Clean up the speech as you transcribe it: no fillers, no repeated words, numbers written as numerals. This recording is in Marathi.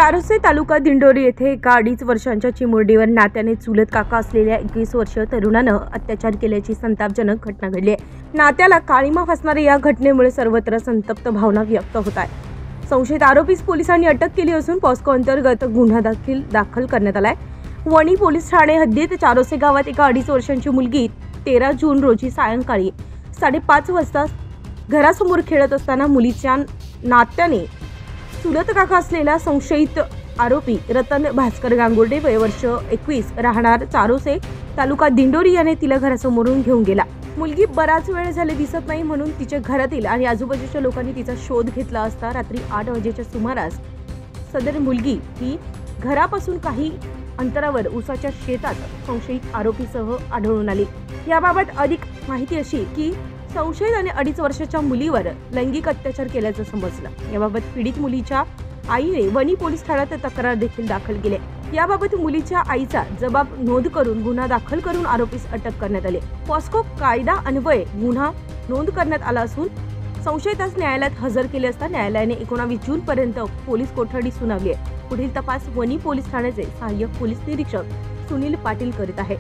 चारोसे तालुका दिंडोरी येथे एका 2.5 वर्षांच्या चिमुरडीवर नात्याने चुलत काका असलेल्या 21 वर्षीय तरुणानं अत्याचार केल्याची संतापजनक घटना घडली आहे। नात्याला काळीमा फासणाऱ्या या घटनेमुळे सर्वत्र संतप्त भावना व्यक्त होत आहेत। संशयित आरोपीस पोलिसांनी अटक केली असून पॉस्को अंतर्गत गुन्हा दाखल करण्यात आलाय। वणी पोलीस ठाणे हद्दीत चारोसे गावात एका 2.5 वर्षांची मुलगी 13 जून रोजी सायंकाळी 5:30 वाजता घरासमोर खेळत असताना मुलीच्या नात्याने चुलत काका असलेला संशयित आरोपी रतन भास्कर गांगुर्डे वय वर्ष 21 राहणार चारोसे तालुका दिंडोरी याने तिला घरासमोरून घेऊन गेला। मुलगी बराच वेळ झाले दिसत नाही म्हणून तिच्या घरातील आणि आजूबाजूच्या लोकांनी तिचा शोध घेतला असता रात्री 8 वाजेच्या सुमारास सदर मुलगी ही घरापासून काही अंतरावर उसाच्या शेतात संशयित आरोपीसह आढळून आली। याबाबत अधिक माहिती अशी की संशयित आणि 2.5 वर्षाच्या मुलीवर लैंगिक अत्याचार केल्याचं समजलं। याबाबत पीडित मुलीच्या आईने वणी पोलीस ठाण्यात तक्रार देखील दाखल केली। याबाबत मुलीच्या आईचा जबाब नोंद करून गुन्हा दाखल करून आरोपीस अटक करण्यात आली। पॉस्को कायदा अन्वये गुन्हा नोंद करण्यात आला असून संशयितास न्यायालयात हजर केले असता न्यायालयाने 19 जून पर्यंत पोलीस कोठडी सुनावली आहे। पुढील तपास वणी पोलीस ठाण्याचे सहाय्यक पोलीस निरीक्षक सुनील पाटील करीत आहेत।